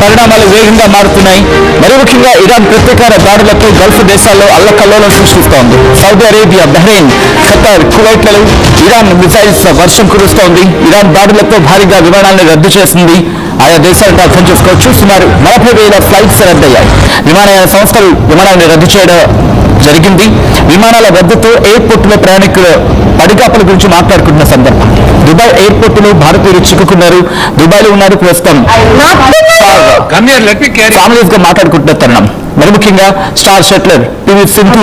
పరిణామాలు వేగంగా మారుతున్నాయి. మరి ముఖ్యంగా ఇరాన్ ప్రతీకార దాడులతో గల్ఫ్ దేశాల్లో అల్లకల్లోలం సృష్టిస్తోంది. సౌదీ అరేబియా, బహ్రెయిన్, ఖతార్, కువైట్లలో ఇరాన్ మిసైల్స్ వర్షం కురుస్తోంది. ఇరాన్ దాడులతో భారీగా విమానాలను రద్దు చేసింది. ఆయా దేశాలను అర్థం చేసుకోవచ్చు. సుమారు 40,000 ఫ్లైట్స్ రద్దయ్యాయి. విమానయాన సంస్థలు విమానాలను రద్దు చేయడం జరిగింది. విమానాల రద్దుతో ఎయిర్పోర్టులో ప్రయాణికుల పడిగాపుల గురించి మాట్లాడుకుంటున్న సందర్భం. దుబాయ్ ఎయిర్పోర్టులో భారతీయులు చిక్కుకున్నారు. దుబాయ్లో ఉన్నారు ప్రస్తుతం ఫ్యామిలీస్ గా మాట్లాడుకుంటున్న తరుణం. మరి ముఖ్యంగా స్టార్ షట్లర్ పివి సింధు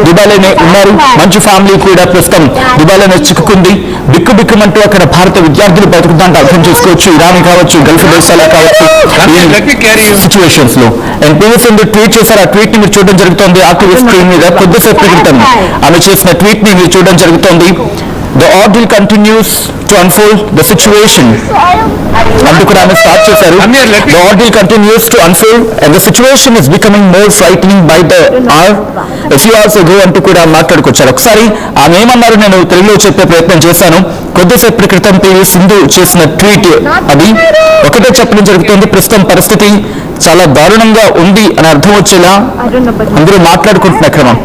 దుబాయ్లోనే ఉన్నారు. మంచి ఫ్యామిలీ కూడా ప్రస్తుతం దుబాయ్లోనే చిక్కుకుంది. బిక్కుబిక్కుమంటూ అక్కడ భారత విద్యార్థులు బతుకుతాంటే అర్థం చేసుకోవచ్చు. ఇరాన్ కావచ్చు, గల్ఫ్ దేశాలే కావచ్చు, సిచ్యువేషన్స్ లో పివి సింధు ట్వీట్ చేశారు. ఆ ట్వీట్ ని మీరు చూడడం జరుగుతుంది. ఆర్టీవీ స్క్రీన్ మీద కొద్దిసేపు క్రితం ఆమె చేసిన ట్వీట్ ని మీరు చూడడం జరుగుతుంది. The ordeal continues to unfold the situation. అంటూ కూడా ఆమె స్టార్ట్ చేశారు. The ordeal continues to unfold and the situation is becoming more frightening by the hour. A few hours ago అంటూ కూడా మాట్లాడుకొచ్చారు. ఒకసారి ఆమె ఏమన్నారు నేను తెలుగులో చెప్పే ప్రయత్నం చేశాను. కొద్దిసేపటి క్రితం పివి సింధు చేసిన ట్వీట్ అది ఒకటే చెప్పడం జరుగుతుంది. ప్రస్తుతం పరిస్థితి చాలా దారుణంగా ఉంది అని అర్థం వచ్చేలా అందరూ మాట్లాడుకుంటున్న క్రమం.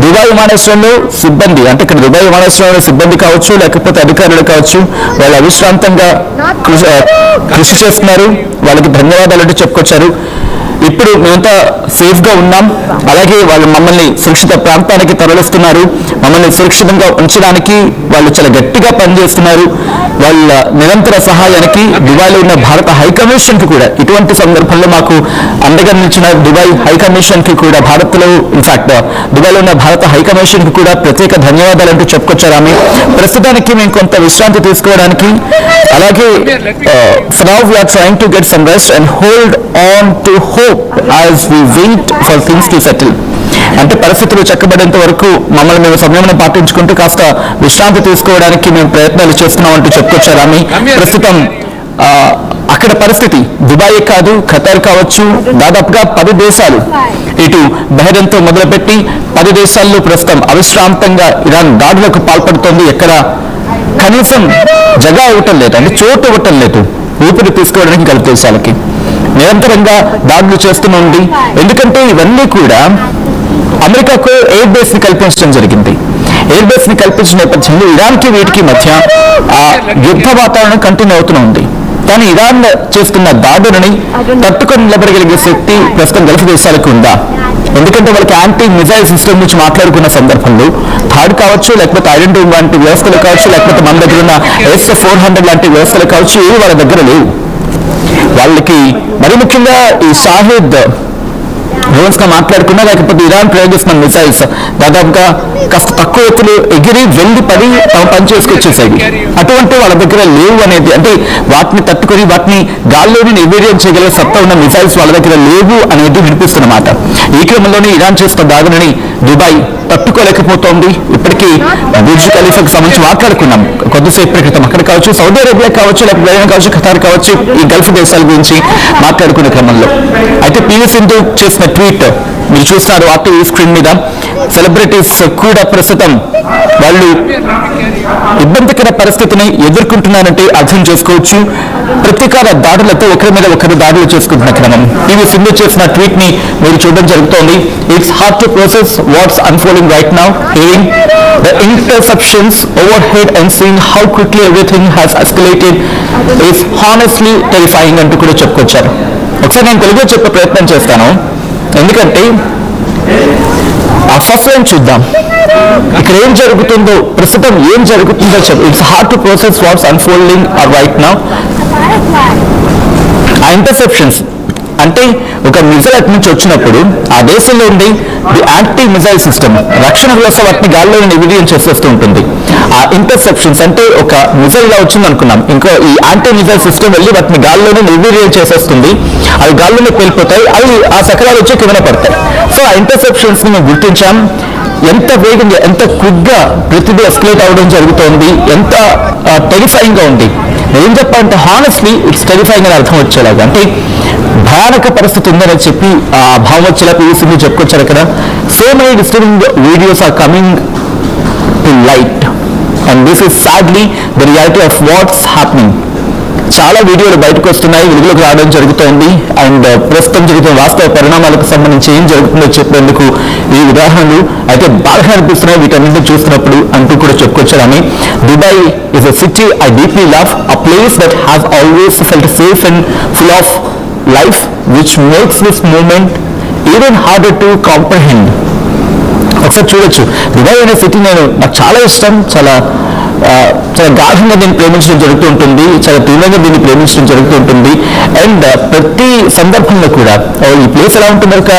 దుబాయ్ విమానాశ్రయంలో సిబ్బంది, అంటే ఇక్కడ దుబాయ్ విమానాశ్రయంలో సిబ్బంది కావచ్చు, లేకపోతే అధికారులు కావచ్చు, వాళ్ళు అవిశ్రాంతంగా కృషి చేస్తున్నారు. వాళ్ళకి ధన్యవాదాలు అంటూ చెప్పుకొచ్చారు. ఇప్పుడు మేమంతా సేఫ్ గా ఉన్నాం. అలాగే వాళ్ళు మమ్మల్ని సురక్షిత ప్రాంతానికి తరలిస్తున్నారు. మమ్మల్ని సురక్షితంగా ఉంచడానికి వాళ్ళు చాలా గట్టిగా పనిచేస్తున్నారు. వాళ్ళ నిరంతర సహాయానికి దుబాయ్లో ఉన్న భారత హైకమిషన్ కి కూడా ఇటువంటి సందర్భంలో మాకు అండగా నిలిచిన దుబాయ్ హైకమిషన్ కి కూడా భారత్లో ఇన్ఫాక్ట్ దుబాయ్లో ఉన్న భారత హైకమిషన్ కి కూడా ప్రత్యేక ధన్యవాదాలు అంటూ చెప్పుకొచ్చారు ఆమె. ప్రస్తుతానికి మేము కొంత విశ్రాంతి తీసుకోవడానికి, అలాగే for now we are trying to get some rest and hold on to hope as we wait for things to settle. అంటే పరిస్థితులు చక్కబడేంత వరకు మమ్మల్ని మేము సమయం పాటించుకుంటూ కాస్త విశ్రాంతి తీసుకోవడానికి మేము ప్రయత్నాలు చేస్తున్నాం అంటూ చెప్పుకొచ్చారు ఆమె. ప్రస్తుతం అక్కడ పరిస్థితి దుబాయ్ కాదు, ఖతార్ కావచ్చు, దాదాపుగా 10 దేశాలు ఇటు బహ్రెయిన్తో మొదలుపెట్టి 10 దేశాల్లో ప్రస్తుతం అవిశ్రాంతంగా ఇరాన్ దాడులకు పాల్పడుతోంది. ఎక్కడ కనీసం జగా ఇవ్వటం లేదు, అంటే చోటు ఇవ్వటం లేదు ఊపిరి తీసుకోవడానికి గల్ఫ్ దేశాలకి. నిరంతరంగా దాడులు చేస్తూనే. ఎందుకంటే ఇవన్నీ కూడా అమెరికాకు ఎయిర్ బేస్ ని కల్పించడం జరిగింది. ఎయిర్ బేస్ ని కల్పించిన నేపథ్యంలో ఇరాన్ కి వీటికి మధ్య ఆ యుద్ధ వాతావరణం కంటిన్యూ అవుతూ ఉంది. కానీ ఇరాన్ చేస్తున్న దాడులని తట్టుకొని నిలబడగలిగే శక్తి ప్రస్తుతం గల్ఫ్ దేశాలకు ఉందా? ఎందుకంటే వాళ్ళకి యాంటీ మిజైల్ సిస్టమ్ నుంచి మాట్లాడుకున్న సందర్భంలో థాడ్ కావచ్చు, లేకపోతే ఐరన్ డోమ్ లాంటి వ్యవస్థలు కావచ్చు, లేకపోతే మన దగ్గర ఉన్న S-400 లాంటి వ్యవస్థలు కావచ్చు, ఇవి వాళ్ళ దగ్గర లేవు. వాళ్ళకి మరి ముఖ్యంగా ఈ షాహిద్ డ్రోన్స్ గా మాట్లాడుకున్నా, లేకపోతే ఇరాన్ ప్రయోగిస్తున్న మిసైల్స్ దాదాపుగా కాస్త తక్కువ ఎత్తులు ఎగిరి వెళ్ళి పడి తమ పని చేసుకొచ్చేసాయి. అటువంటి వాళ్ళ దగ్గర లేవు అనేది, అంటే వాటిని తట్టుకొని వాటిని గాల్లోని నిర్వీర్యం చేయగల సత్తా ఉన్న మిసైల్స్ వాళ్ళ దగ్గర లేవు అనేది వినిపిస్తున్నమాట. ఈ క్రమంలోనే ఇరాన్ చేస్తున్న దాడులని దుబాయ్ తట్టుకోలేకపోతోంది. ఇప్పటికీ బుర్జ్ ఖలీఫాకు సంబంధించి మాట్లాడుకున్నాం కొద్దిసేపటి క్రితం. అక్కడ కావచ్చు, సౌదీ అరేబియా కావచ్చు, లేకపోతే బహ్రెయిన్ కావచ్చు, ఖతార్ కావచ్చు, ఈ గల్ఫ్ దేశాల గురించి మాట్లాడుకునే క్రమంలో అయితే పివి సింధు చేసిన ట్వీట్ మీరు చూస్తారు ఆర్టీవీ స్క్రీన్ మీద. సెలబ్రిటీస్ కూడా ప్రస్తుతం వాళ్ళు ఇబ్బందికర పరిస్థితిని ఎదుర్కొంటున్నారంటే అర్థం చేసుకోవచ్చు. ప్రతీకార దాడులతో ఒకరి మీద ఒకరు దాడులు చేసుకుంటున్న క్రమం. పివి సింధు చేసిన ట్వీట్ ని మీరు చూడడం జరుగుతోంది. It's hard to process what's unfolding right now, hearing the interceptions overhead and seeing how quickly everything has escalated is honestly terrifying అంటూ కూడా చెప్పుకొచ్చారు. ఒకసారి నేను తెలుగులో చెప్పే ప్రయత్నం చేస్తాను, ఎందుకంటే ఆ ఫస్ట్ లైన్ చూద్దాం. ఇక్కడ ఏం జరుగుతుందో, ప్రస్తుతం ఏం జరుగుతుందో చెప్పు. It's hard to process what's unfolding right now. ఆ ఇంటర్సెప్షన్స్ అంటే ఒక మిజైల్ అటు నుంచి వచ్చినప్పుడు ఆ దేశంలో ఉండి ది యాంటీ మిజైల్ సిస్టమ్ రక్షణ వ్యవస్థ వాటిని గాల్లో నిర్వీర్యం చేసేస్తూ ఉంటుంది. ఆ ఇంటర్సెప్షన్స్ అంటే ఒక మిజైల్ గా వచ్చింది అనుకున్నాం, ఇంకో ఈ యాంటీ మిజైల్ సిస్టమ్ వెళ్ళి వాటిని గాల్లోనే నిర్వీర్యం చేసేస్తుంది. అవి గాల్లోనే వెళ్ళిపోతాయి, అవి ఆ శకలాలు వచ్చి కింద పడతాయి. సో ఆ ఇంటర్సెప్షన్స్ ని మేము గుర్తించాం. ఎంత వేగంగా, ఎంత క్విక్ గా ప్రతిదీ ఎస్కలేట్ అవ్వడం జరుగుతోంది, ఎంత టెరిఫైయింగ్ గా ఉంది. ఏం చెప్పాలంటే హానెస్ట్లీ ఇట్స్ టెరిఫైయింగ్ అని అర్థం వచ్చేలాగా, అంటే భయానక పరిస్థితి ఉందని చెప్పి ఆ భావం వచ్చేలా పివి సింధు చెప్పుకొచ్చారు అక్కడ. So many disturbing videos are coming to light and this is sadly the reality of what's happening. చాలా వీడియోలు బయటకు వస్తున్నాయి, వెలుగులోకి రావడం జరుగుతోంది. అండ్ ప్రస్తుతం జరుగుతున్న వాస్తవ పరిణామాలకు సంబంధించి ఏం జరుగుతుందో చెప్పేందుకు ఈ ఉదాహరణలు అయితే బాగా అనిపిస్తున్నాయి వీటన్నింటినీ చూస్తున్నప్పుడు అంటూ కూడా చెప్పుకొచ్చారని. Dubai is a city I deeply love, a place that has always felt safe and full of life which makes this moment even harder to comprehend. ఒకసారి చూడొచ్చు, దుబాయ్ అనే సిటీ నాకు చాలా ఇష్టం, చాలా గాఢంగా దీన్ని ప్రేమించడం జరుగుతూ ఉంటుంది, చాలా తీవ్రంగా దీన్ని ప్రేమించడం జరుగుతూ ఉంటుంది. అండ్ ప్రతి సందర్భంలో కూడా ఈ ప్లేస్ ఎలా ఉంటుంది ఒక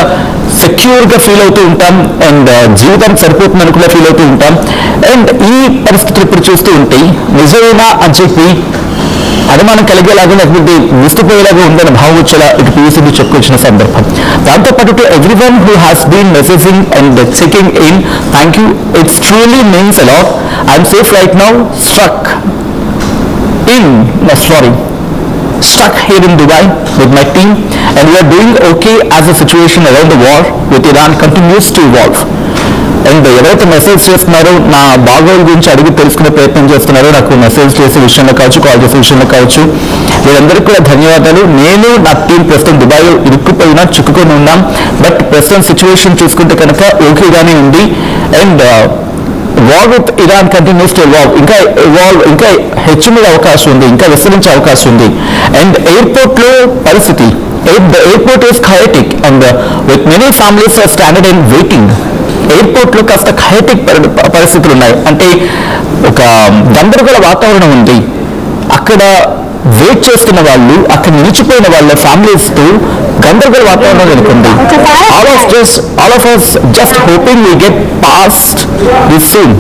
సెక్యూర్గా ఫీల్ అవుతూ ఉంటాం, అండ్ జీవితానికి సరిపోతుందని కూడా ఫీల్ అవుతూ ఉంటాం. అండ్ ఈ పరిస్థితులు ఇప్పుడు చూస్తూ ఉంటే నిజమేనా అని చెప్పి అనుమానం కలిగేలాగా లేకపోతే విస్తుపోయేలాగా ఉందని భావం వచ్చేలా ఇటు పీసీబీ చెప్పుకొచ్చిన సందర్భం. దాంతోపాటు to everyone who has been messaging and checking in, thank you, it's truly means a lot. I'm safe right now, stuck here in Dubai with my team, and we are doing okay as the situation around the war with Iran continues to evolve. And ఎవరైతే message చేస్తున్నారో, నా బాగోగుల గురించి అడిగి తెలుసుకునే ప్రయత్నం చేస్తున్నారో, నాకు message చేసే విషయంలో కావచ్చు, కాల్ చేసే విషయంలో కావచ్చు, వీరందరికీ కూడా ధన్యవాదాలు. నేను నా టీం ప్రస్తుతం దుబాయ్లో ఇరుక్కుపోయినా చిక్కుకొని ఉన్నాం, బట్ ప్రస్తుతం సిచ్యువేషన్ చూసుకుంటే కనుక ఓకేగానే ఉంది. And war with Iran continues to evolve, ఇంకా హెచ్చుమీద అవకాశం ఉంది, ఇంకా విస్తరించే అవకాశం ఉంది. అండ్ ఎయిర్పోర్ట్లో పరిస్థితి, the airport is chaotic and with many families are stranded and waiting. ఎయిర్పోర్ట్లో కాస్త ఖయాటిక్ పరిస్థితులు ఉన్నాయి, అంటే ఒక గందరగోళ వాతావరణం ఉంది. అక్కడ వెయిట్ చేస్తున్న వాళ్ళు, అక్కడ నిలిచిపోయిన వాళ్ళ ఫ్యామిలీస్తో గందరగోళ వాతావరణం నెలకొంది. all of us just hoping we get past this soon.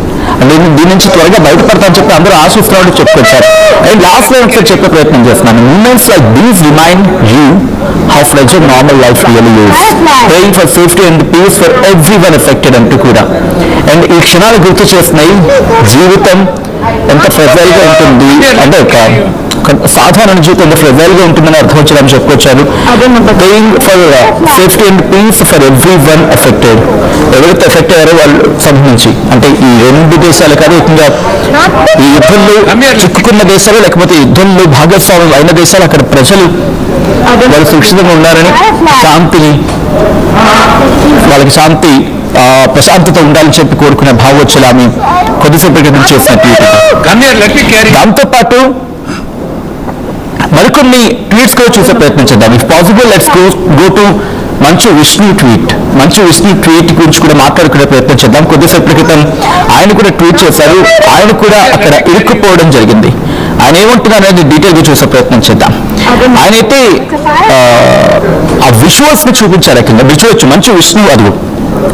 నేను దీని నుంచి త్వరగా బయటపడతానని చెప్పి అందరూ ఆశిస్తున్నట్టు చెప్పుకొచ్చారు. అండ్ లాస్ట్ లో ఒకసారి చెప్పే ప్రయత్నం చేస్తున్నాను. Moments like these remind you how fragile normal life really is. Praying for safety and peace for everyone affected అంటూ కూడా. అండ్ ఈ క్షణాలు గుర్తు చేస్తున్నాయి జీవితం ఎంత ఫ్రెజైల్ గా ఉంటుంది, అంటే ఒక సాధారణ జీవితం ఎంత ఫ్రెజైల్ గా ఉంటుందని అర్థం వచ్చేదని చెప్పుకొచ్చారు. Praying for safety and peace for everyone affected. ఎవరైతే ఎఫెక్ట్ అయ్యారో వాళ్ళు సంబంధించి, అంటే ఈ రెండు దేశాలు కాదు, ఏకంగా ఈ యుద్ధంలో చిక్కుకున్న దేశాలు లేకపోతే యుద్ధంలో భాగస్వామ్యం అయిన దేశాలు, అక్కడ ప్రజలు వాళ్ళు సురక్షితంగా ఉన్నారని, వాళ్ళకి శాంతి ప్రశాంతత ఉండాలని చెప్పి కోరుకునే భావం వచ్చేలా ఆమె కొద్దిసేపటి క్రితం చేసినట్టు. దాంతోపాటు మరికొన్ని ట్వీట్స్ కూడా చూసే ప్రయత్నం చేద్దాం. If possible let's go to Manchu Vishnu tweet గురించి కూడా మాట్లాడుకునే ప్రయత్నం చేద్దాం. కొద్దిసేపటి క్రితం ఆయన కూడా ట్వీట్ చేశారు. ఆయన కూడా అక్కడ ఇరుక్కుపోవడం జరిగింది. ఆయన ఏమంటున్నారు అనేది డీటెయిల్గా చూసే ప్రయత్నం చేద్దాం. ఆయనైతే ఆ విజువల్స్ ని చూపించారు. కింద చూడొచ్చు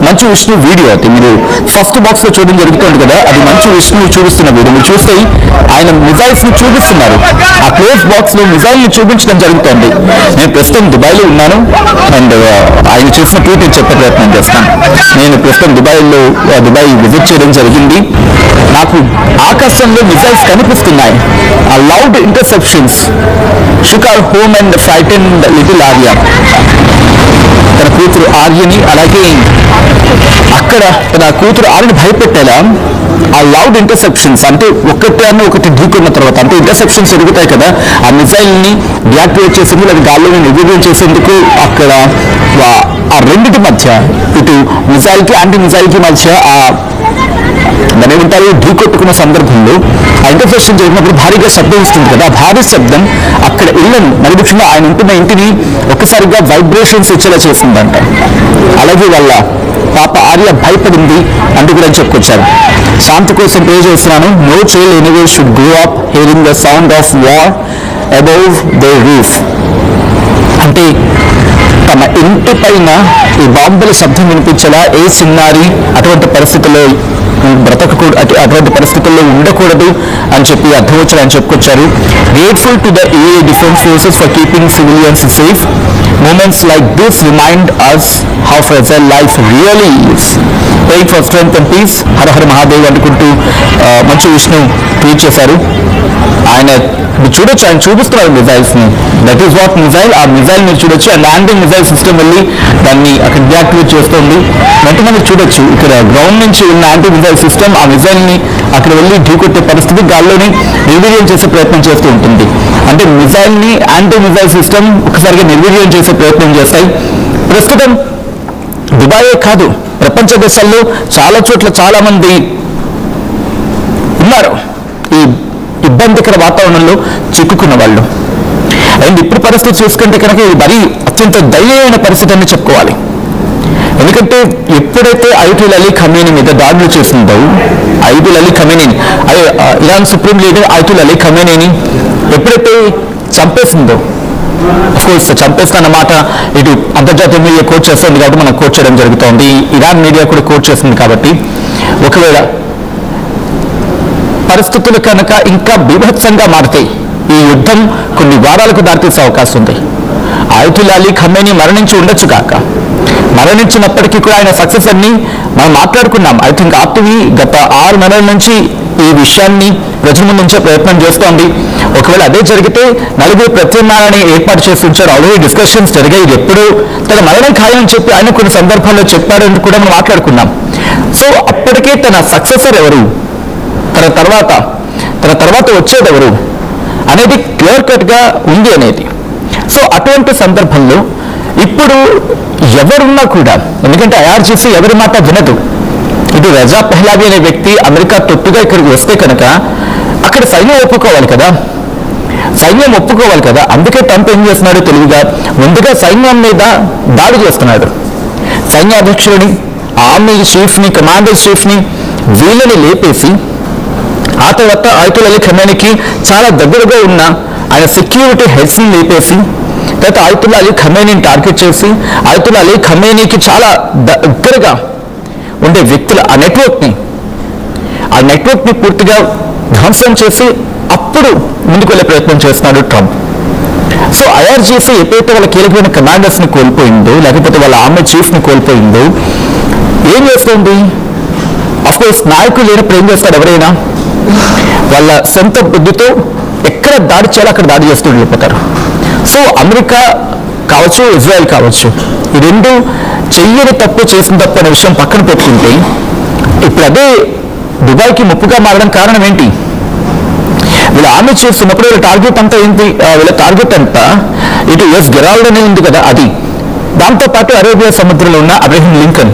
మంచు విష్ణు వీడియో అయితే మీరు ఫస్ట్ బాక్స్ లో చూడడం జరుగుతుంది కదా, అది మంచు విష్ణు చూపిస్తున్న వీడియో. మీరు చూస్తే ఆయన మిజైల్స్ ని చూపిస్తున్నారు. ఆ క్లోజ్ బాక్స్ లో మిజైల్ ని చూపించడం జరుగుతుంది. నేను ప్రస్తుతం దుబాయ్ లో ఉన్నాను అండ్ ఆయన చేసిన ట్వీట్ నేను చెప్పే ప్రయత్నం చేస్తాను. నేను ప్రస్తుతం దుబాయ్ విజిట్ చేయడం జరిగింది. నాకు ఆకాశంలో మిజైల్స్ కనిపిస్తున్నాయి. ఆ loud interceptions shook our home and frightened little Arya. తన కూతురు ఆర్యని, అలాగే అక్కడ తన కూతురు ఆర్యని భయపెట్టేలా ఆ లౌడ్ ఇంటర్సెప్షన్స్, అంటే ఒకటి ఢీకున్న తర్వాత, అంటే ఇంటర్సెప్షన్స్ జరుగుతాయి కదా, ఆ మిసైల్ ని డియాక్టివేట్ చేసేందుకు లేదా గాల్లోని నిర్వీర్యం చేసేందుకు అక్కడ ఆ రెండింటి మధ్య, ఇటు మిసైల్ కి యాంటీ మిసైల్ కి మధ్య దాని ఏమంటారు ఢీకొట్టుకున్న సందర్భంలో ఆ ఇంటర్సెప్షన్ జరిగినప్పుడు భారీగా శబ్దం వస్తుంది కదా. ఆ భారీ శబ్దం అక్కడ ఇళ్లను, మరి ముఖ్యంగా ఆయన ఉంటున్న ఇంటిని ఒక్కసారిగా వైబ్రేషన్స్ ఇచ్చేలా చేసిందంట. అలాగే వాళ్ళ పాప ఆర్య భయపడింది అంటూ కూడా చెప్పుకొచ్చారు. శాంతి కోసం ప్రే చేస్తున్నాను. No child anywhere should grow up hearing the sound of war above the roof. అంటే తమ ఇంటి పైన ఈ బాంబుల శబ్దం వినిపించేలా ఏ చిన్నారి అటువంటి పరిస్థితుల్లో అటువంటి పరిస్థితుల్లో ఉండకూడదు అని చెప్పి అర్థం వచ్చారని చెప్పుకొచ్చారు. Grateful to the UAE defence forces for keeping civilians safe. Moments like this remind us how fragile life really is. Praying for strength and peace. Har Har Mahadev అనుకుంటూ మంచు విష్ణు ట్వీట్ చేశారు. ఆయన చూడొచ్చు, ఆయన చూపిస్తున్నారు మిజైల్స్ ని. That is what missile. ఆ missile మీరు చూడొచ్చు. ఆ ల్యాండింగ్ మిజైల్ మిజైల్ సిస్టమ్ వెళ్ళి దాన్ని అక్కడ డియాక్టివేట్ చేస్తుంది. వెంటనే మనం చూడొచ్చు ఇక్కడ గ్రౌండ్ నుంచి ఉన్న యాంటీ మిజైల్ సిస్టమ్ ఆ మిజైల్ని అక్కడ వెళ్ళి ఢీకొట్టే పరిస్థితి, గాల్లోనే నిర్వీర్యం చేసే ప్రయత్నం చేస్తూ ఉంటుంది. అంటే మిజైల్ని యాంటీ మిజైల్ సిస్టమ్ ఒకసారిగా నిర్వీర్యం చేసే ప్రయత్నం చేస్తాయి. ప్రస్తుతం దుబాయే కాదు, ప్రపంచ దేశాల్లో చాలా చోట్ల చాలా మంది ఉన్నారు ఈ ఇబ్బందికర వాతావరణంలో చిక్కుకున్న వాళ్ళు. అండ్ ఇప్పుడు పరిస్థితి చూసుకుంటే కనుక ఇది మరీ అత్యంత దయనీయమైన పరిస్థితి అని చెప్పుకోవాలి. ఎందుకంటే ఎప్పుడైతే అయతుల్లా అలీ ఖమేనీ మీద దాడులు చేసిందో, అయతుల్లా అలీ ఖమేనీని, Iran supreme leader Ayatollah Ali ఖమేనీని ఎప్పుడైతే చంపేసిందో, అఫ్కోర్స్ చంపేస్తున్న మాట ఇటు అంతర్జాతీయ మీడియా కోట్ చేస్తుంది కాబట్టి మనం కోట్ చేయడం జరుగుతోంది, ఇరాన్ మీడియా కూడా కోట్ చేస్తుంది. కాబట్టి ఒకవేళ పరిస్థితులు కనుక ఇంకా బీభత్సంగా మారుతాయి, ఈ యుద్ధం కొన్ని వారాలకు దారితీసే అవకాశం ఉంది. అయతుల్లా అలీ ఖమేనీ మరణించి ఉండొచ్చు కాక, మరణించినప్పటికీ కూడా ఆయన సక్సెసర్ని మనం మాట్లాడుకున్నాం. ఐ థింక్ ఆర్టీవీ గత 6 నెలల నుంచి ఈ విషయాన్ని ప్రజల ముందు ఉంచే ప్రయత్నం చేస్తోంది. ఒకవేళ అదే జరిగితే 4 ప్రత్యామ్నాయాన్ని ఏర్పాటు చేసి ఉంచారు. ఆల్రెడీ డిస్కషన్స్ జరిగాయి. ఇది ఎప్పుడు తన మరణం ఖాయమని చెప్పి ఆయన కొన్ని సందర్భాల్లో చెప్పారని కూడా మనం మాట్లాడుకున్నాం. సో అప్పటికే తన సక్సెసర్ ఎవరు, తన తర్వాత వచ్చేది ఎవరు అనేది క్లియర్ కట్గా ఉంది అనేది. సో అటువంటి సందర్భంలో ఇప్పుడు ఎవరున్నా కూడా, ఎందుకంటే ఐఆర్జీసీ ఎవరి మాట వినదు. ఇది రజా పెహ్లావి అనే వ్యక్తి అమెరికా తొత్తుగా ఇక్కడికి వస్తే కనుక అక్కడ సైన్యం ఒప్పుకోవాలి కదా. అందుకే ట్రంప్ ఏం చేస్తున్నాడు తెలివిగా, ముందుగా సైన్యం మీద దాడి చేస్తున్నాడు. సైన్యాధ్యక్షుడిని, ఆర్మీ చీఫ్ని, కమాండర్ చీఫ్ని వీళ్ళని లేపేసి ఆ తర్వాత అయతుల్లా అలీ ఖమేనీకి చాలా దగ్గరగా ఉన్న ఆయన సెక్యూరిటీ హెడ్స్ని లేపేసి తర్వాత అయతుల్లా అలీ ఖమేనీని టార్గెట్ చేసి అయతుల్లా అలీ ఖమేనీకి చాలా దగ్గరగా ఉండే వ్యక్తుల ఆ నెట్వర్క్ని పూర్తిగా ధ్వంసం చేసి అప్పుడు ముందుకు వెళ్ళే ప్రయత్నం చేస్తున్నాడు ట్రంప్. సో ఐఆర్జీసీ ఎప్పుడైతే వాళ్ళ కీలకమైన కమాండర్స్ని కోల్పోయిందో, లేకపోతే వాళ్ళ ఆర్మీ చీఫ్ని కోల్పోయిందో, ఏం చేస్తుంది? అఫ్కోర్స్ నాయకులు లేనప్పుడు ఏం చేస్తారు ఎవరైనా? వాళ్ళ సొంత బుద్ధితో ఎక్కడ దాడి చేయాలో అక్కడ దాడి చేస్తూ వెళ్ళిపోతారు. సో అమెరికా కావచ్చు, ఇజ్రాయెల్ కావచ్చు, ఈ రెండు చెయ్యని తప్పు చేసిన తప్పు అనే విషయం పక్కన పెట్టుకుంటే ఇప్పుడు అదే దుబాయ్కి ముప్పుగా మారడం కారణం ఏంటి? వీళ్ళ ఆర్మీ చీఫ్స్ ఉన్నప్పుడు వీళ్ళ టార్గెట్ అంతా ఏంటి? వీళ్ళ టార్గెట్ అంతా ఇటు ఎస్ గెరాల్డ్ అనే ఉంది కదా, అది, దాంతోపాటు అరేబియా సముద్రంలో ఉన్న అబ్రహం లింకన్,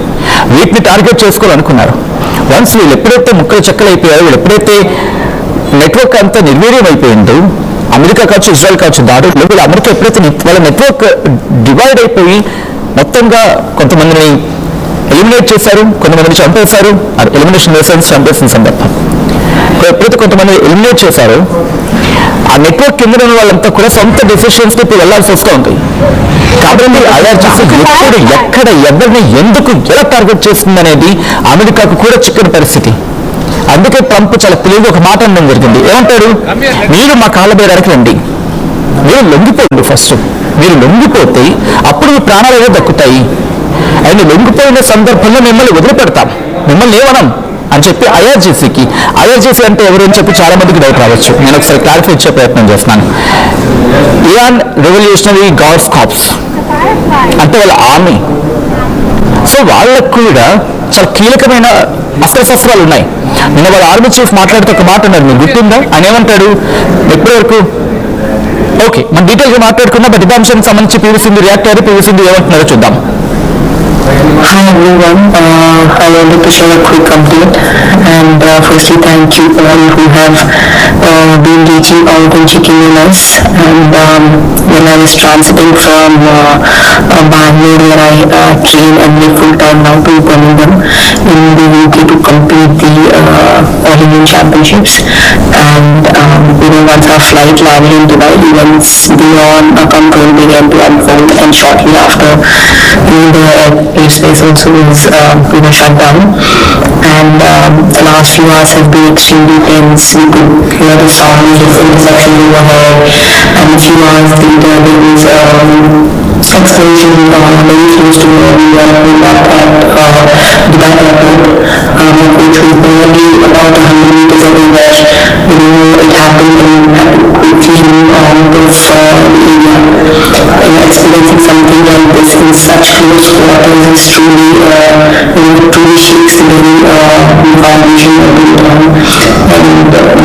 వీటిని టార్గెట్ చేసుకోవాలనుకున్నారు. వన్స్ వీళ్ళు ఎప్పుడైతే ముక్కలు చెక్కలు అయిపోయారో, వీళ్ళు ఎప్పుడైతే నెట్వర్క్ అంతా నిర్వీర్యం అయిపోయిందో, అమెరికా కావచ్చు, ఇజ్రాయెల్ కావచ్చు దాడుల్లో వీళ్ళు అమెరికా ఎప్పుడైతే వాళ్ళ నెట్వర్క్ డివైడ్ అయిపోయి మొత్తంగా కొంతమందిని ఎలిమినేట్ చేశారు, కొంతమందిని చంపేశారు. ఎలిమినేషన్ లెసన్స్ చంపేసిన సందర్భం ఎప్పుడైతే కొంతమంది ఎలిమినేట్ చేశారో ఆ నెట్వర్క్ కింద ఉన్న వాళ్ళంతా కూడా సొంత డెసిషన్స్ కి ఇప్పుడు వెళ్లాల్సి వస్తూ ఉంది. కాబట్టి ఐఆర్జీసీ ఎప్పుడు ఎక్కడ ఎవరిని ఎందుకు ఎలా టార్గెట్ చేస్తుంది అనేది అమెరికాకు కూడా చిక్కని పరిస్థితి. అందుకే ట్రంప్ చాలా తెలివిగా ఒక మాట అనడం జరిగింది. ఏమంటాడు? మీరు మా కాళ్ళ బేరానికి రండి, మీరు లొంగిపోండి. ఫస్ట్ మీరు లొంగిపోతే అప్పుడు మీ ప్రాణాలు ఏవో దక్కుతాయి. ఆయన లొంగిపోయిన సందర్భంలో మిమ్మల్ని వదిలిపెడతాం, మిమ్మల్ని ఏమనం అని చెప్పి ఐఆర్జీసీకి. ఐఆర్జీసీ అంటే ఎవరు అని చెప్పి చాలా మందికి డౌట్ రావచ్చు. నేను ఒకసారి క్లారిఫై ఇచ్చే ప్రయత్నం చేస్తున్నాను. ఇరాన్ రెవల్యూషనరీ గార్డ్స్ కార్ప్స్ అంటే వాళ్ళ ఆర్మీ. సో వాళ్ళకు కూడా చాలా కీలకమైన అస్త్రశస్త్రాలు ఉన్నాయి. నిన్న వాళ్ళ ఆర్మీ చీఫ్ మాట్లాడుతూ ఒక మాట అన్నారు, మీరు గుర్తుందా? ఆయన ఏమంటాడు? ఎప్పటి వరకు ఓకే మనం డీటెయిల్గా మాట్లాడుకున్నాం, బట్ ఇదే అంశానికి సంబంధించి పీవీ సింధు రియాక్ట్ అయ్యారు. పీవీ సింధు ఏమంటున్నారో చూద్దాం. Hi everyone, I wanted to share a quick update and firstly thank you all who have been reaching out and checking on us. And when I was transiting from Bangalore, where I train and live full time now, to Birmingham in the UK to complete the All Indian Championships. And once our flight landed in Dubai, events beyond control began to unfold, and shortly after the airspace also was shut down. And the last few hours have been extremely tense. You could hear the sound of different reception overhead, and a few hours later there was explosion very close to where we were at Dubai Airport. which was barely about 100 meters away, where it happened and quickly this area. Experiencing something like this in such close quarters is truly truly shakes the very foundation of the town, and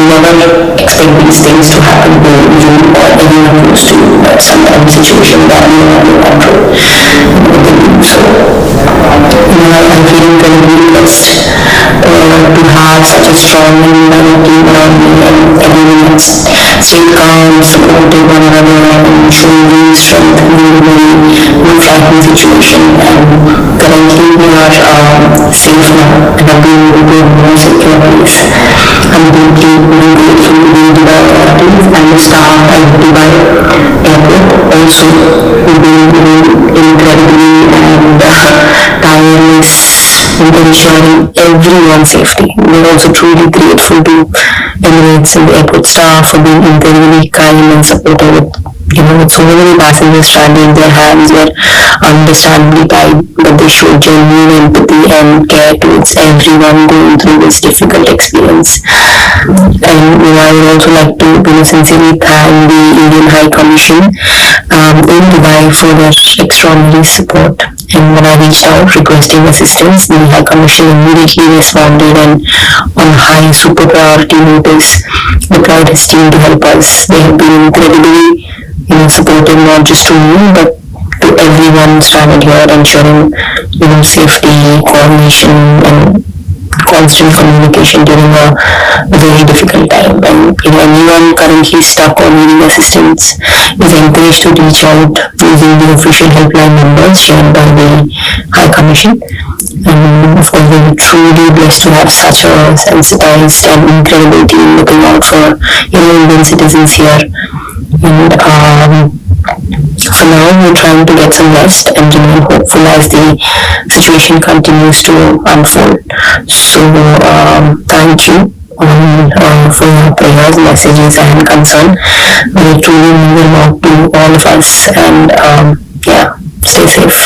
never expect these things to happen to you or anyone close to you, but sometimes situation that you have no control. So I'm feeling very blessed to have such a strong and team around me, and everyone has stayed calm, supported one another, and showing real strength in a very frightening situation. And currently we are safe now and have been able to a more secure place. I'm deeply grateful to the Dubai authorities and the staff at Dubai airport. Also, we've been incredibly and tireless in ensuring everyone's safety. We're also truly grateful to Emirates and the airport staff for being incredibly kind and supportive with so many passengers stranded in their hands were understandably tight, but they showed genuine empathy and care towards everyone going through this difficult experience. And I would also like to sincerely thank the Indian High Commission in Dubai for their extraordinary support. And when I reached out requesting assistance, the High Commission immediately responded and on high super priority notice deployed his team to help us. They have been incredibly supportive, not just to me but to everyone stranded here, ensuring safety, coordination and constant communication during a very difficult time. And anyone currently stuck or needing assistance is encouraged to reach out using the official helpline numbers shared by the High Commission. And of course, we're truly blessed to have such a sensitized and incredible team looking out for Indian citizens here. And for now, we're trying to get some rest and remain hopeful as the situation continues to unfold. So, thank you for your prayers, messages, and concern. They truly mean a lot to all of us. And stay safe.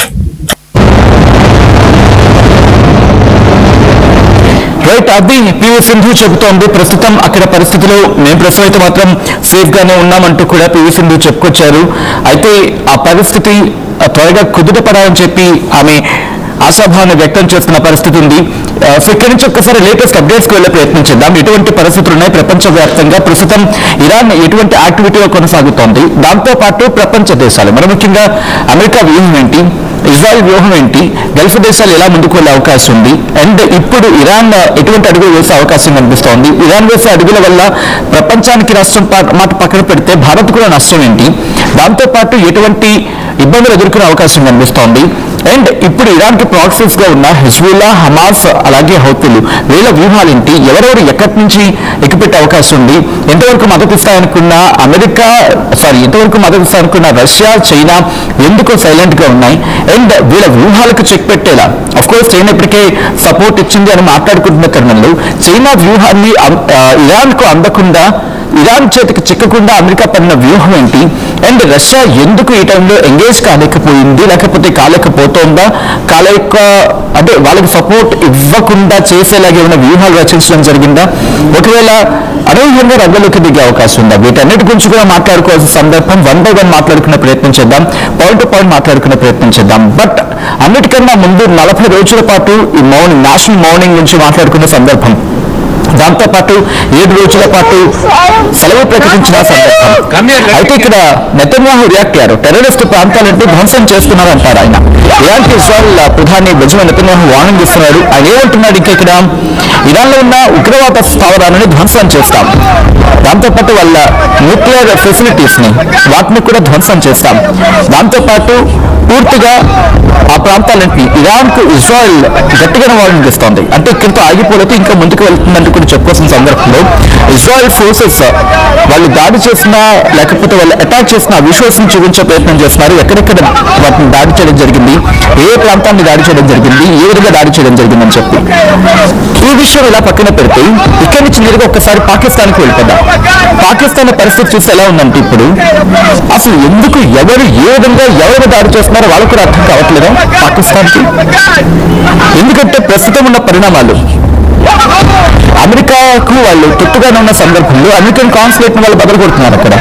Right, అది PV Sindhu చెబుతోంది. ప్రస్తుతం అక్కడ పరిస్థితులు మేము ప్రస్తుతం అయితే మాత్రం safe గానే ఉన్నామంటూ కూడా పివి సింధు చెప్పుకొచ్చారు. అయితే ఆ పరిస్థితి త్వరగా కుదుటపడాలని చెప్పి ఆమె ఆశాభావాన్ని వ్యక్తం చేస్తున్న పరిస్థితి ఉంది. సో ఇక్కడి నుంచి ఒక్కసారి లేటెస్ట్ అప్డేట్స్కి వెళ్ళే ప్రయత్నం చేద్దాం. ఎటువంటి పరిస్థితులు ఉన్నాయి ప్రపంచవ్యాప్తంగా, ప్రస్తుతం ఇరాన్ ఎటువంటి యాక్టివిటీగా కొనసాగుతోంది, దాంతోపాటు ప్రపంచ దేశాలు మరి ముఖ్యంగా అమెరికా వ్యూహం ఏంటి, ఇజ్రాయెల్ వ్యూహం ఏంటి, గల్ఫ్ దేశాలు ఎలా ముందుకు వెళ్ళే అవకాశం ఉంది, అండ్ ఇప్పుడు ఇరాన్ ఎటువంటి అడుగులు వేసే అవకాశం కనిపిస్తోంది, ఇరాన్ వేసే అడుగుల వల్ల ప్రపంచానికి నష్టం మాట పక్కన పెడితే భారత్ కూడా నష్టం ఏంటి, దాంతోపాటు ఎటువంటి ఇబ్బందులు ఎదుర్కొనే అవకాశం కనిపిస్తోంది, అండ్ ఇప్పుడు ఇరాన్కి ప్రాక్సీస్ గా ఉన్న హిజ్బుల్లా, హమాస్ అలాగే హౌతీలు వీళ్ళ వ్యూహాలేంటి, ఎవరెవరు ఎక్కడి నుంచి ఎక్కిపెట్టే అవకాశం ఉంది, ఎంతవరకు మద్దతు ఇస్తాయనుకున్న ఎంతవరకు మద్దతు ఇస్తాయనుకున్న రష్యా, చైనా ఎందుకు సైలెంట్ గా ఉన్నాయి, అండ్ వీళ్ళ వ్యూహాలకు చెక్ పెట్టేలా అఫ్ కోర్స్ చైనా ఇప్పటికే సపోర్ట్ ఇచ్చింది అని మాట్లాడుకుంటున్న తరుణంలో చైనా వ్యూహాన్ని ఇరాన్ కు అందకుండా, ఇరాన్ చేతికి చిక్కకుండా అమెరికా పడిన వ్యూహం ఏంటి, అండ్ రష్యా ఎందుకు ఈ టైంలో ఎంగేజ్ కాలేకపోయింది, లేకపోతే కాలేకపోతుందా, అంటే వాళ్ళకి సపోర్ట్ ఇవ్వకుండా చేసేలాగే ఉన్న వ్యూహాలు రచించడం జరిగిందా, ఒకవేళ అనూహ్యంగా రంగంలోకి దిగే అవకాశం ఉందా, వీటన్నిటి గురించి కూడా మాట్లాడుకోవాల్సిన సందర్భం. వన్ బై వన్ మాట్లాడుకునే ప్రయత్నం చేద్దాం, పాయింట్ టు పాయింట్ మాట్లాడుకునే ప్రయత్నం చేద్దాం. బట్ అన్నిటికన్నా ముందు 40 రోజుల పాటు ఈ నేషనల్ మౌర్నింగ్ నుంచి మాట్లాడుకునే సందర్భం, దాంతోపాటు 7 రోజుల పాటు సెలవు ప్రకటించిన సందర్భం. అయితే ఇక్కడ నెతన్యాహు రియాక్ట్ అయ్యారు. టెర్రరిస్ట్ ప్రాంతాలంటూ ధ్వంసం చేస్తున్నారంటారు ఆయన. ఇరాన్కి ఇజ్రాయెల్ ప్రధాని బెంజమిన్ నెతన్యాహు వార్నింగ్ ఇస్తున్నాడు. ఆయన ఏమంటున్నాడు, ఇంకా ఇక్కడ ఇరాన్లో ఉన్న ఉగ్రవాద స్థావరాలను ధ్వంసం చేస్తాం, దాంతోపాటు వాళ్ళ న్యూక్లియర్ ఫెసిలిటీస్ ని వాటిని కూడా ధ్వంసం చేస్తాం, దాంతోపాటు పూర్తిగా ఆ ప్రాంతాలన్నింటినీ ఇరాన్కు ఇజ్రాయెల్ గట్టిగా వార్నింగ్ ఇస్తోంది. అంటే ఇక్కడితో ఆగిపోలేదు, ఇంకా ముందుకు వెళ్తుందంటూ కూడా చెప్పుకోవాల్సిన సందర్భంలో ఇజ్రాయెల్ ఫోర్సెస్ వాళ్ళు దాడి చేసినా లేకపోతే వాళ్ళు అటాక్ చేసిన విజువల్స్ ని చూపించే ప్రయత్నం చేస్తున్నారు. ఎక్కడెక్కడ వాటిని దాడి చేయడం జరిగింది, ఏ ప్రాంతాన్ని దాడి చేయడం జరిగింది, ఏ విధంగా దాడి చేయడం జరిగిందని చెప్పి ఈ విషయం విషయం ఇలా పక్కన పెడితే ఇక్కడి నుంచి నేరుగా ఒక్కసారి పాకిస్తాన్కి వెళ్ళిపోదాం. పాకిస్తాన్ పరిస్థితి చూసి ఎలా ఉందంటే ఇప్పుడు అసలు ఎందుకు ఎవరు ఏ విధంగా ఎవరు దాడి చేస్తున్నారో వాళ్ళకు కూడా అర్థం కావట్లేదు పాకిస్తాన్కి. ఎందుకంటే ప్రస్తుతం ఉన్న పరిణామాలు అమెరికాకు వాళ్ళు తొత్తుగానే ఉన్న సందర్భంలో అమెరికన్ కాన్సులేట్ ని వాళ్ళు బదులు కొడుతున్నారు అక్కడ.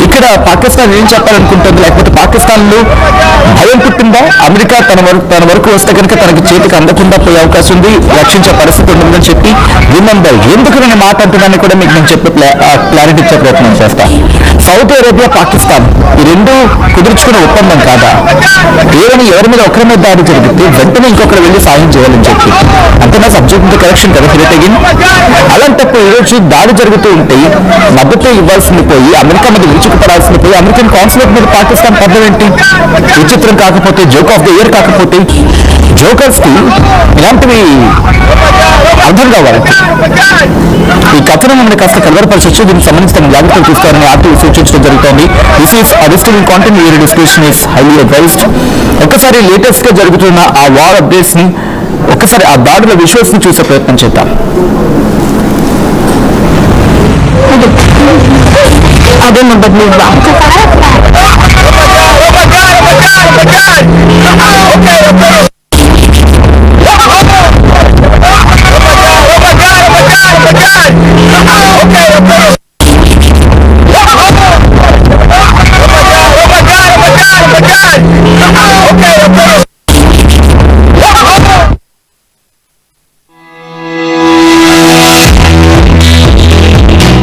ఇక్కడ పాకిస్తాన్ ఏం చెప్పాలనుకుంటుంది, లేకపోతే పాకిస్తాన్ లో భయం పుట్టిందా అమెరికా తన వరకు వస్తే కనుక తనకి చేతికి అందకుండా పోయే అవకాశం ఉంది, రక్షించే పరిస్థితి ఉంటుందని చెప్పి రిమెంబర్. ఎందుకు నేను మాట అంటున్నాను కూడా మీకు నేను చెప్పి క్లారిటీ ఇచ్చే ప్రయత్నం చేస్తా. సౌదీ అరేబియా పాకిస్తాన్ ఈ రెండు కుదుర్చుకునే ఒప్పందం కాదా? కేవలం ఎవరి మీద ఒకరి మీద దాడి జరిగితే వెంటనే ఇంకొకరు వెళ్ళి సాయం చేయాలని చెప్పి అంతేనా? సబ్జెక్ట్ కరెక్షన్ కదా ఫిరతగిన్. అలాంటప్పుడు ఈరోజు దాడి జరుగుతూ ఉంటే మద్దతు ఇవ్వాల్సింది పోయి అమెరికా మీద విరుచుకుపడాల్సింది పోయి అమెరికన్ కాన్సులేట్ మీద పాకిస్తాన్ పద్ధతి ఏంటి? విచిత్రం కాకపోతే జోక్ ఆఫ్ ద ఇయర్ కాకపోతే జోకర్స్ కి ఇలాంటివి అర్థం కావాలి. ఈ కథనం మనకి కాస్త కలవరపరిచొచ్చు. దీనికి సంబంధించిన జాగ్రత్తలు తీసుకోవాలని ఆర్టీ సూచించడం జరుగుతోంది. This is disturbing content your discretion is highly advised. ఒక్కసారి లేటెస్ట్ గా జరుగుతున్న ఆ వార్ అప్డేట్స్ ని, ఒక్కసారి ఆ దాడుల విజువల్స్ ని చూసే ప్రయత్నం చేద్దాం. అదే నెంబర్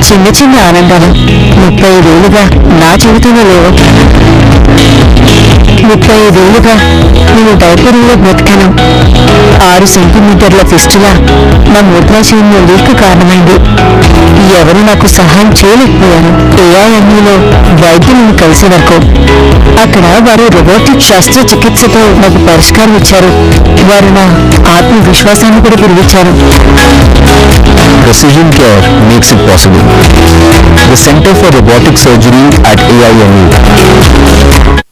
చిన్న చిన్న ఆనందాలు 35 ఏళ్లుగా నా జీవితంలో లేవు. 35 ఏళ్లుగా నేను డైపరీలో బ్రతికాను. 6 సెంటీమీటర్ల ఫిస్టులా నా మూత్రాశయంలో లీక్ కారణమైంది. ఎవరు నాకు సహాయం చేయలేకపోయాను. ఏఐఎంఈలో వైద్యులను కలిసే వరకు అక్కడ వారు రోబోటిక్ శస్త్రచికిత్సతో నాకు పరిష్కారం ఇచ్చారు. వారు నా ఆత్మవిశ్వాసాన్ని కూడా పెరిగించారు. Precision Care makes it possible. The Center for Robotic Surgery at AIME.